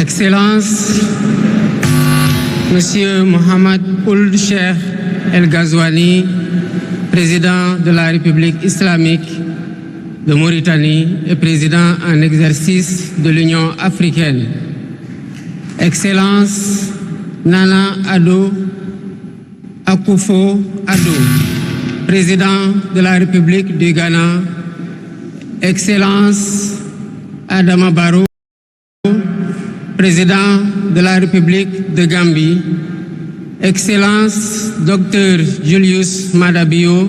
Excellences, Monsieur Mohamed Ould Cheikh El Ghazouani, président de la République islamique de Mauritanie et président en exercice de l'Union africaine. Excellence Nana Addo Akufo-Addo, président de la République du Ghana. Excellence Adama Barrow, président de la République de Gambie. Excellence Dr Julius Maada Bio,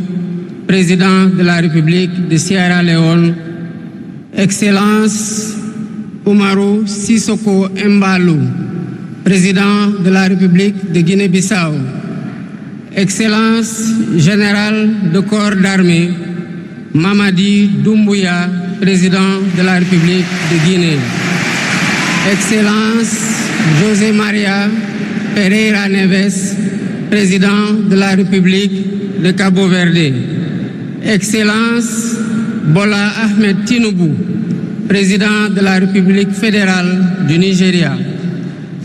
président de la République de Sierra Leone. Excellence Umaru Sissoko Embalou, président de la République de Guinée-Bissau. Excellence Général de Corps d'Armée Mamadi Doumbouya, président de la République de Guinée. Excellence José Maria Pereira Neves, président de la République de Cabo Verde. Excellence Bola Ahmed Tinubu, président de la République fédérale du Nigeria.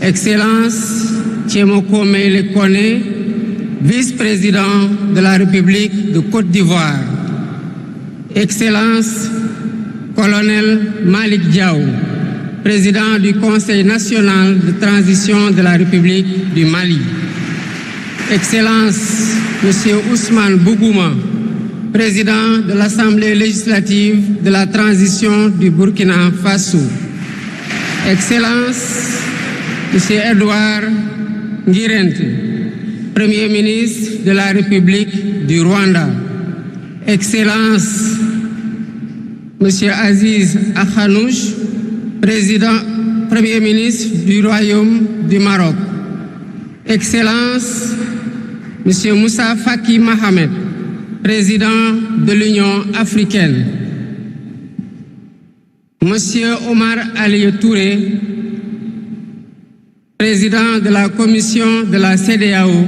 Excellence Tchemoko Meïle Kone, vice-président de la République de Côte d'Ivoire. Excellence Colonel Malik Diaw, président du Conseil national de transition de la République du Mali. Excellence Monsieur Ousmane Bougouma, président de l'Assemblée législative de la transition du Burkina Faso. Excellence Monsieur Edouard Ngirente, Premier ministre de la République du Rwanda. Excellence Monsieur Aziz Akhanouch, Premier ministre du Royaume du Maroc. Excellence Monsieur Moussa Faki Mohamed, président de l'Union africaine. Monsieur Omar Ali Touré, président de la commission de la CEDEAO.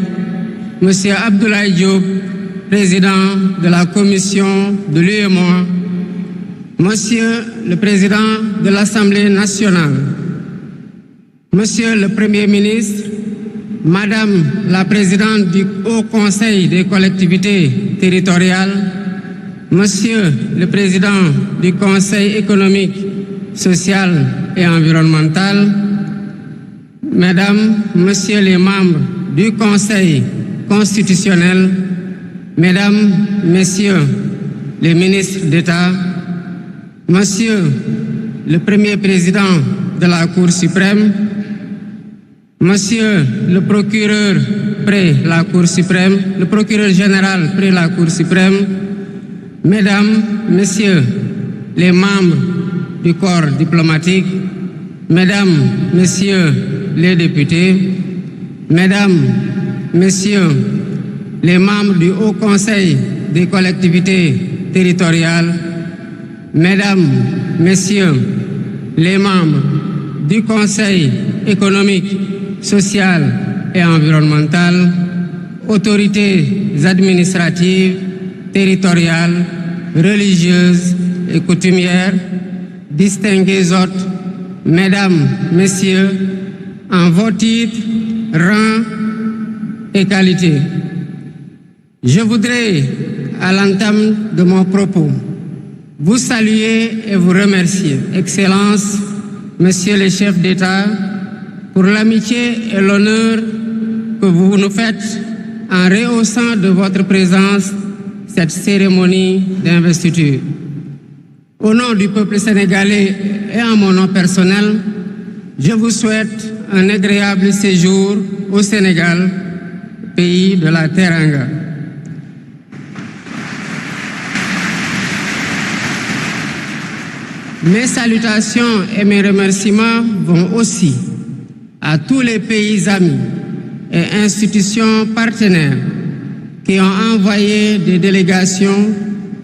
Monsieur Abdoulaye Diop, président de la commission de l'UEMOA. Monsieur le président de l'Assemblée nationale. Monsieur le Premier ministre, Madame la présidente du Haut Conseil des collectivités territoriales, Monsieur le président du Conseil économique, social et environnemental, Mesdames, Messieurs les membres du Conseil constitutionnel, Mesdames, Messieurs les ministres d'État, Monsieur le Premier président de la Cour suprême, Monsieur le procureur près la Cour suprême, le procureur général près la Cour suprême, Mesdames, Messieurs les membres du corps diplomatique, Mesdames, Messieurs les députés, Mesdames, Messieurs les membres du Haut Conseil des collectivités territoriales, Mesdames, Messieurs les membres du Conseil économique, social et environnemental, autorités administratives, territoriales, religieuses et coutumières, distingués hôtes, Mesdames, Messieurs, en vos titres, rangs et qualités. Je voudrais, à l'entame de mon propos, vous saluer et vous remercier, Excellences, Messieurs les chefs d'État, pour l'amitié et l'honneur que vous nous faites en rehaussant de votre présence cette cérémonie d'investiture. Au nom du peuple sénégalais et en mon nom personnel, je vous souhaite un agréable séjour au Sénégal, pays de la Teranga. Mes salutations et mes remerciements vont aussi à tous les pays amis et institutions partenaires qui ont envoyé des délégations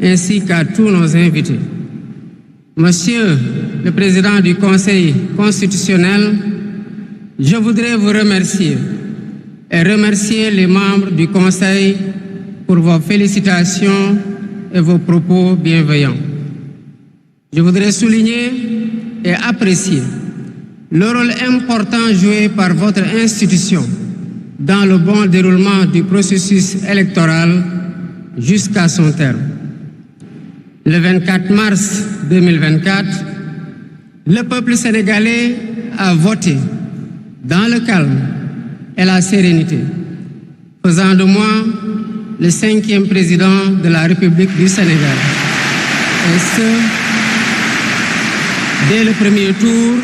ainsi qu'à tous nos invités. Monsieur le Président du Conseil constitutionnel, je voudrais vous remercier et remercier les membres du Conseil pour vos félicitations et vos propos bienveillants. Je voudrais souligner et apprécier le rôle important joué par votre institution dans le bon déroulement du processus électoral jusqu'à son terme. Le 24 mars 2024, le peuple sénégalais a voté dans le calme et la sérénité, faisant de moi le 5e président de la République du Sénégal. Et ce, dès le premier tour,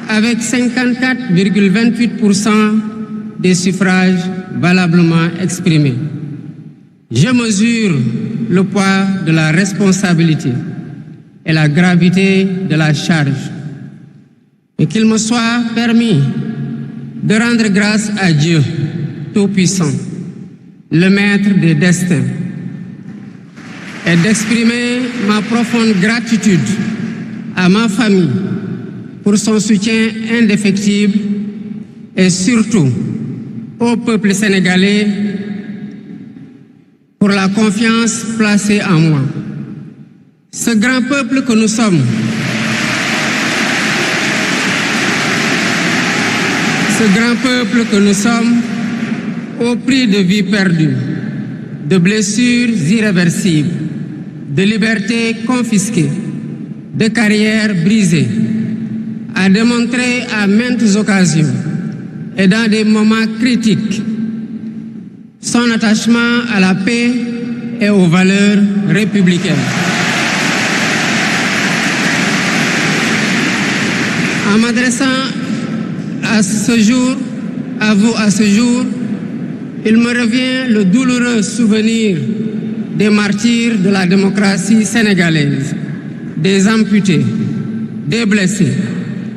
avec 54,28% des suffrages valablement exprimés. Je mesure le poids de la responsabilité et la gravité de la charge, et qu'il me soit permis de rendre grâce à Dieu Tout-Puissant, le Maître des destins, et d'exprimer ma profonde gratitude à ma famille pour son soutien indéfectible et surtout au peuple sénégalais pour la confiance placée en moi. Ce grand peuple que nous sommes, au prix de vies perdues, de blessures irréversibles, de libertés confisquées, de carrières brisées, a démontré à maintes occasions et dans des moments critiques son attachement à la paix et aux valeurs républicaines. En m'adressant à ce jour, il me revient le douloureux souvenir des martyrs de la démocratie sénégalaise, des amputés, des blessés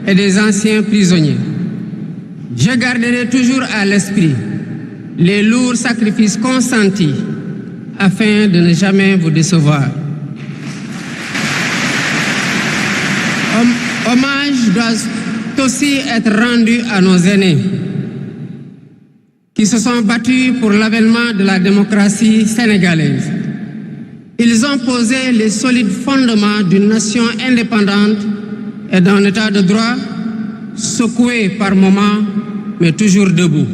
et des anciens prisonniers. Je garderai toujours à l'esprit les lourds sacrifices consentis afin de ne jamais vous décevoir. Hommage doit aussi être rendu à nos aînés qui se sont battus pour l'avènement de la démocratie sénégalaise. Ils ont posé les solides fondements d'une nation indépendante et d'un état de droit secoué par moments, mais toujours debout.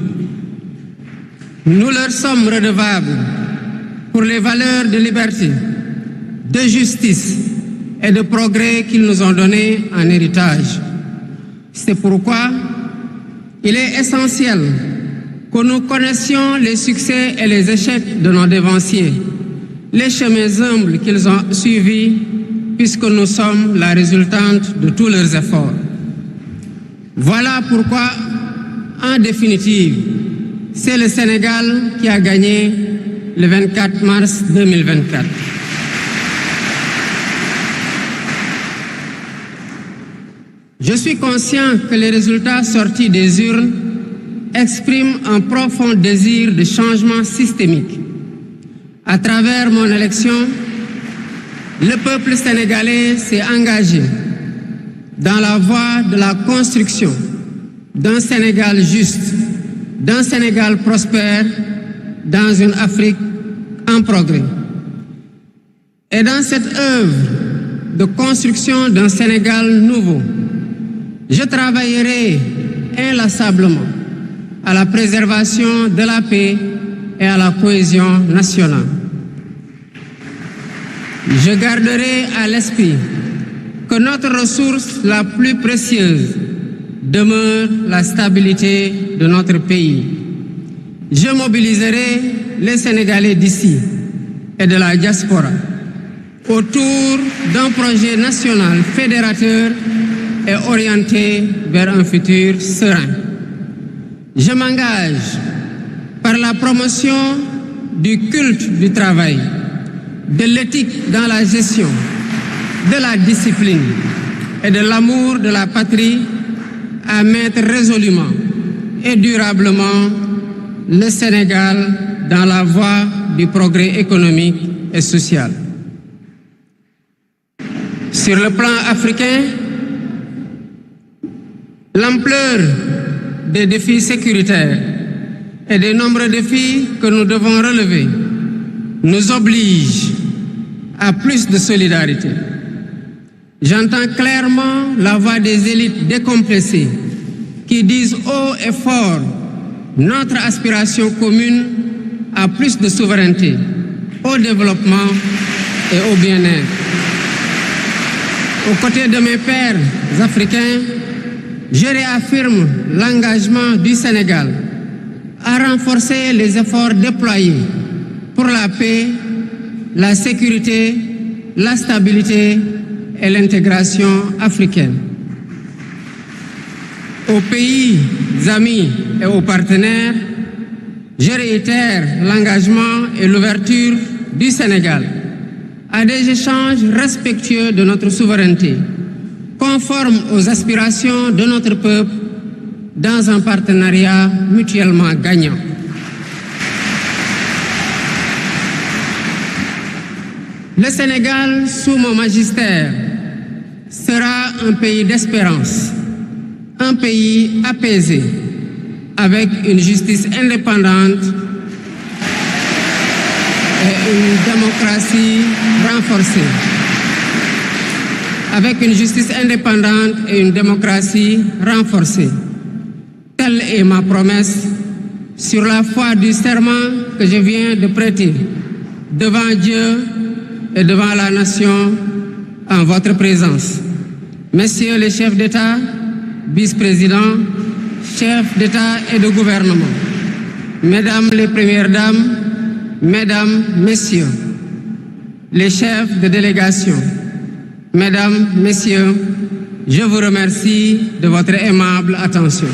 Nous leur sommes redevables pour les valeurs de liberté, de justice et de progrès qu'ils nous ont données en héritage. C'est pourquoi il est essentiel que nous connaissions les succès et les échecs de nos dévanciers, les chemins humbles qu'ils ont suivis, puisque nous sommes la résultante de tous leurs efforts. Voilà pourquoi, en définitive, c'est le Sénégal qui a gagné le 24 mars 2024. Je suis conscient que les résultats sortis des urnes expriment un profond désir de changement systémique. À travers mon élection, le peuple sénégalais s'est engagé dans la voie de la construction d'un Sénégal juste, d'un Sénégal prospère, dans une Afrique en progrès. Et dans cette œuvre de construction d'un Sénégal nouveau, je travaillerai inlassablement à la préservation de la paix et à la cohésion nationale. Je garderai à l'esprit que notre ressource la plus précieuse demeure la stabilité de notre pays. Je mobiliserai les Sénégalais d'ici et de la diaspora autour d'un projet national fédérateur et orienté vers un futur serein. Je m'engage par la promotion du culte du travail, de l'éthique dans la gestion, de la discipline et de l'amour de la patrie à mettre résolument et durablement le Sénégal dans la voie du progrès économique et social. Sur le plan africain, l'ampleur des défis sécuritaires et des nombreux défis que nous devons relever nous oblige à plus de solidarité. J'entends clairement la voix des élites décompressées qui disent haut et fort notre aspiration commune à plus de souveraineté, au développement et au bien-être. Aux côtés de mes pairs africains, je réaffirme l'engagement du Sénégal à renforcer les efforts déployés pour la paix, la sécurité, la stabilité et l'intégration africaine. Aux pays amis et aux partenaires, je réitère l'engagement et l'ouverture du Sénégal à des échanges respectueux de notre souveraineté, conformes aux aspirations de notre peuple, dans un partenariat mutuellement gagnant. Le Sénégal, sous mon magistère, sera un pays d'espérance, un pays apaisé, avec une justice indépendante et une démocratie renforcée. Avec une justice indépendante et une démocratie renforcée. Telle est ma promesse sur la foi du serment que je viens de prêter devant Dieu et devant la nation en votre présence. Messieurs les chefs d'État, vice-présidents, chefs d'État et de gouvernement, Mesdames les Premières Dames, Mesdames, Messieurs, les chefs de délégation, Mesdames, Messieurs, je vous remercie de votre aimable attention.